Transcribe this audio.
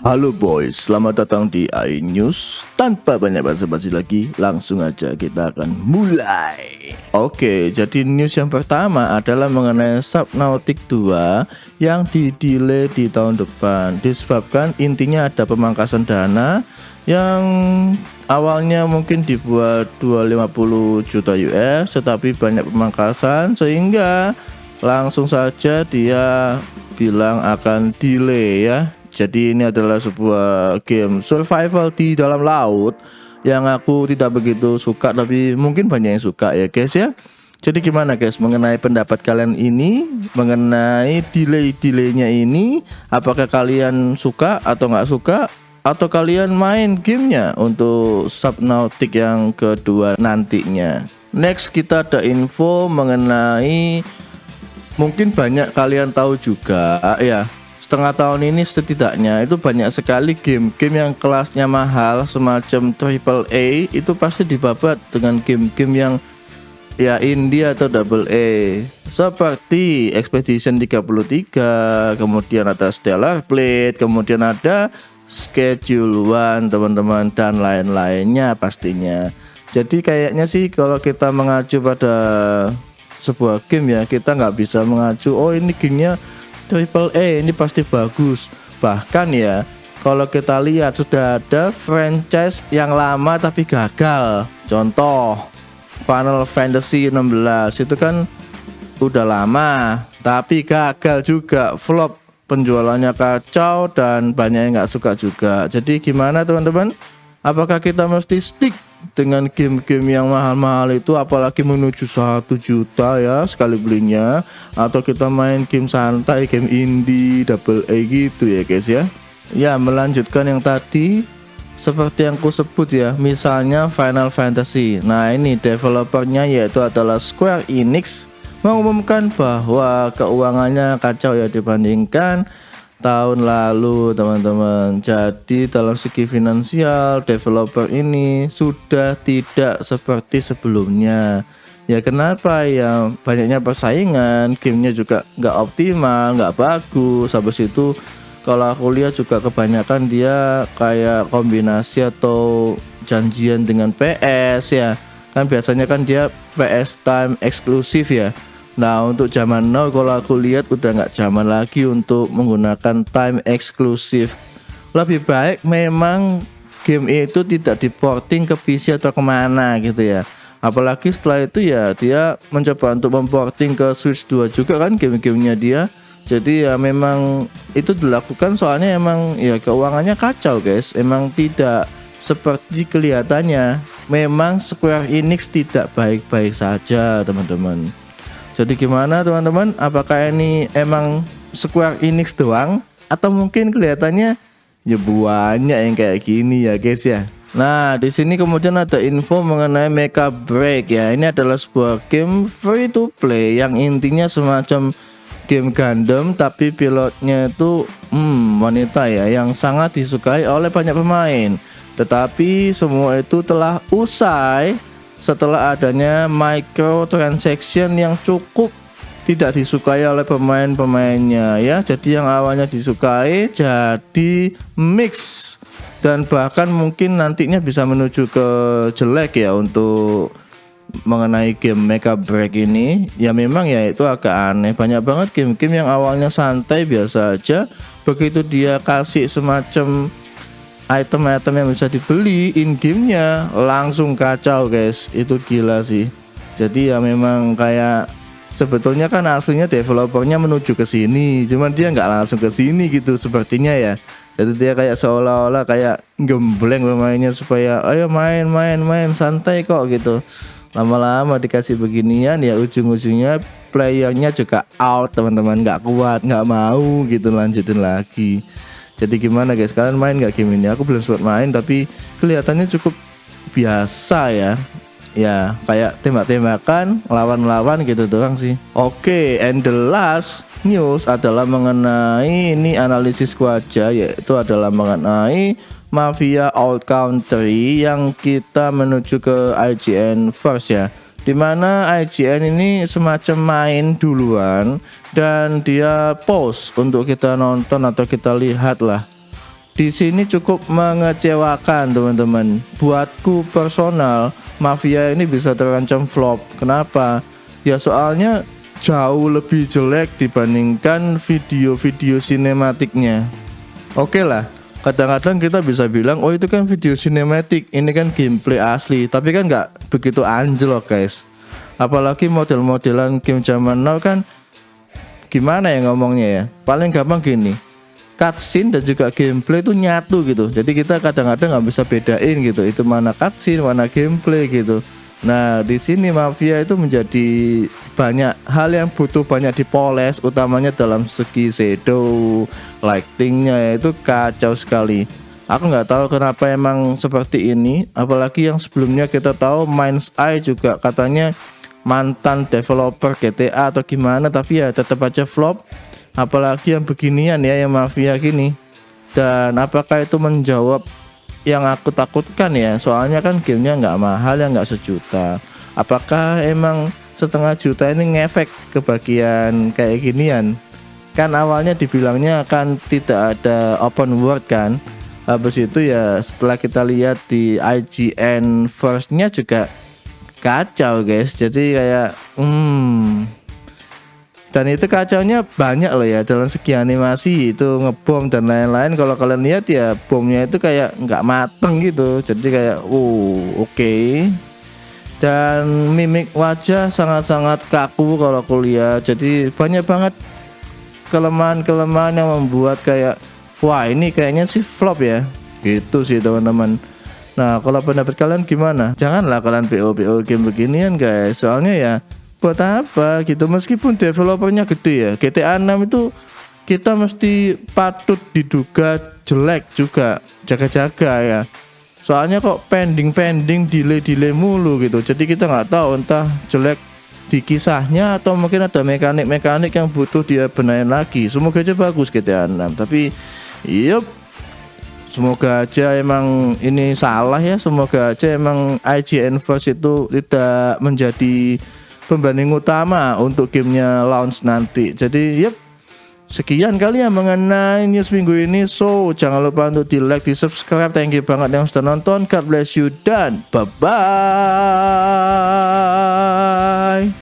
Halo boys, selamat datang di iNews. Tanpa banyak basa-basi lagi, langsung aja kita akan mulai. Oke, jadi news yang pertama adalah mengenai Subnautica 2 yang di-delay di tahun depan. Disebabkan intinya ada pemangkasan dana yang awalnya mungkin dibuat 250 juta US, tetapi banyak pemangkasan sehingga langsung saja dia bilang akan delay ya. Jadi ini adalah sebuah game survival di dalam laut yang aku tidak begitu suka, tapi mungkin banyak yang suka ya guys ya. Jadi gimana guys mengenai pendapat kalian ini, mengenai delay-delaynya ini? Apakah kalian suka atau nggak suka? Atau kalian main gamenya untuk Subnautica yang kedua nantinya? Next kita ada info mengenai, mungkin banyak kalian tahu juga ya, setengah tahun ini setidaknya itu banyak sekali game-game yang kelasnya mahal semacam AAA itu pasti dibabat dengan game-game yang ya indie atau AA seperti Expedition 33, kemudian ada Stellar Blade, kemudian ada Schedule One teman-teman, dan lain-lainnya pastinya. Jadi kayaknya sih kalau kita mengacu pada sebuah game ya, kita nggak bisa mengacu oh ini gamenya AAA ini pasti bagus. Bahkan ya kalau kita lihat sudah ada franchise yang lama tapi gagal. Contoh Final Fantasy 16 itu kan udah lama tapi gagal juga, flop, penjualannya kacau dan banyak yang nggak suka juga. Jadi gimana teman-teman? Apakah kita mesti stick dengan game-game yang mahal-mahal itu, apalagi menuju 1 juta ya sekali belinya, atau kita main game santai, game indie AA gitu ya guys ya. Ya, melanjutkan yang tadi seperti yang ku sebut ya, misalnya Final Fantasy. Nah ini developernya yaitu adalah Square Enix mengumumkan bahwa keuangannya kacau ya dibandingkan tahun lalu teman-teman. Jadi dalam segi finansial developer ini sudah tidak seperti sebelumnya. Ya kenapa ya, banyaknya persaingan, gamenya juga nggak optimal, nggak bagus. Habis itu kalau aku lihat juga kebanyakan dia kayak kombinasi atau janjian dengan PS ya. Kan biasanya kan dia PS Time eksklusif ya. Nah untuk zaman now kalau aku lihat udah nggak zaman lagi untuk menggunakan time eksklusif. Lebih baik memang game itu tidak diporting ke PC atau kemana gitu ya. Apalagi setelah itu ya dia mencoba untuk memporting ke Switch 2 juga kan game-gamenya dia. Jadi ya memang itu dilakukan soalnya emang ya keuangannya kacau guys. Emang tidak seperti kelihatannya. Memang Square Enix tidak baik-baik saja teman-teman. Jadi gimana teman-teman? Apakah ini emang Square Enix doang? Atau mungkin kelihatannya ya banyak yang kayak gini ya guys ya. Nah di sini kemudian ada info mengenai Mecha Break ya. Ini adalah sebuah game free to play yang intinya semacam game Gundam tapi pilotnya itu wanita ya, yang sangat disukai oleh banyak pemain. Tetapi semua itu telah usai setelah adanya microtransaction yang cukup tidak disukai oleh pemain-pemainnya ya. Jadi yang awalnya disukai jadi mix, dan bahkan mungkin nantinya bisa menuju ke jelek ya untuk mengenai game Mecha Break ini. Ya memang ya itu agak aneh, banyak banget game-game yang awalnya santai biasa aja, begitu dia kasih semacam item-item yang bisa dibeli in gamenya langsung kacau guys, itu gila sih. Jadi ya memang kayak sebetulnya kan aslinya developernya menuju ke sini, cuman dia nggak langsung ke sini gitu sepertinya ya. Jadi dia kayak seolah-olah kayak gembleng pemainnya supaya ayo main santai kok gitu. Lama-lama dikasih beginian ya ujung-ujungnya playernya juga out teman-teman, nggak kuat, nggak mau gitu lanjutin lagi. Jadi gimana guys, kalian main gak game ini? Aku belum sempat main tapi kelihatannya cukup biasa ya. Ya kayak tembak-tembakan, lawan-lawan gitu doang sih. Oke, and the last news adalah mengenai, ini analisisku aja, yaitu adalah mengenai Mafia Old Country yang kita menuju ke IGN first ya. Dimana IGN ini semacam main duluan dan dia post untuk kita nonton atau kita lihat lah di sini cukup mengecewakan teman-teman. Buatku personal, Mafia ini bisa terancam flop. Kenapa? Ya soalnya jauh lebih jelek dibandingkan video-video sinematiknya. Oke lah, kadang-kadang kita bisa bilang, oh itu kan video sinematik, ini kan gameplay asli. Tapi kan nggak begitu anjlok guys. Apalagi model-modelan game zaman now kan, gimana ya ngomongnya ya, paling gampang gini, cutscene dan juga gameplay itu nyatu gitu. Jadi kita kadang-kadang nggak bisa bedain gitu, itu mana cutscene, mana gameplay gitu. Nah di sini Mafia itu menjadi banyak hal yang butuh banyak dipoles, utamanya dalam segi shadow, lightingnya itu kacau sekali. Aku nggak tahu kenapa emang seperti ini. Apalagi yang sebelumnya kita tahu Mind's Eye juga katanya mantan developer GTA atau gimana, tapi ya tetap aja flop. Apalagi yang beginian ya, yang Mafia gini. Dan apakah itu menjawab yang aku takutkan ya? Soalnya kan gamenya nggak mahal ya, nggak sejuta. Apakah emang setengah juta ini ngefek ke bagian kayak ginian? Kan awalnya dibilangnya kan tidak ada open world kan. Habis itu ya setelah kita lihat di IGN first-nya juga kacau guys. Jadi kayak dan itu kacaunya banyak loh ya, dalam segi animasi itu ngebom dan lain-lain. Kalau kalian lihat ya bomnya itu kayak nggak mateng gitu. Jadi kayak oke. Dan mimik wajah sangat-sangat kaku kalau aku lihat. Jadi banyak banget kelemahan-kelemahan yang membuat kayak wah ini kayaknya sih flop ya. Gitu sih teman-teman. Nah kalau pendapat kalian gimana? Janganlah kalian PO game beginian guys. Soalnya ya buat apa gitu, meskipun developernya gede ya. GTA 6 itu kita mesti patut diduga jelek juga, jaga-jaga ya. Soalnya kok pending delay mulu gitu. Jadi kita nggak tahu entah jelek di kisahnya atau mungkin ada mekanik yang butuh dia benahin lagi. Semoga aja bagus GTA 6. Tapi semoga aja emang ini salah ya. Semoga aja emang IGN First itu tidak menjadi pembanding utama untuk gamenya launch nanti. Jadi sekian kali ya mengenai news minggu ini. So jangan lupa untuk di like, di subscribe. Thank you banget yang sudah nonton. God bless you dan bye bye.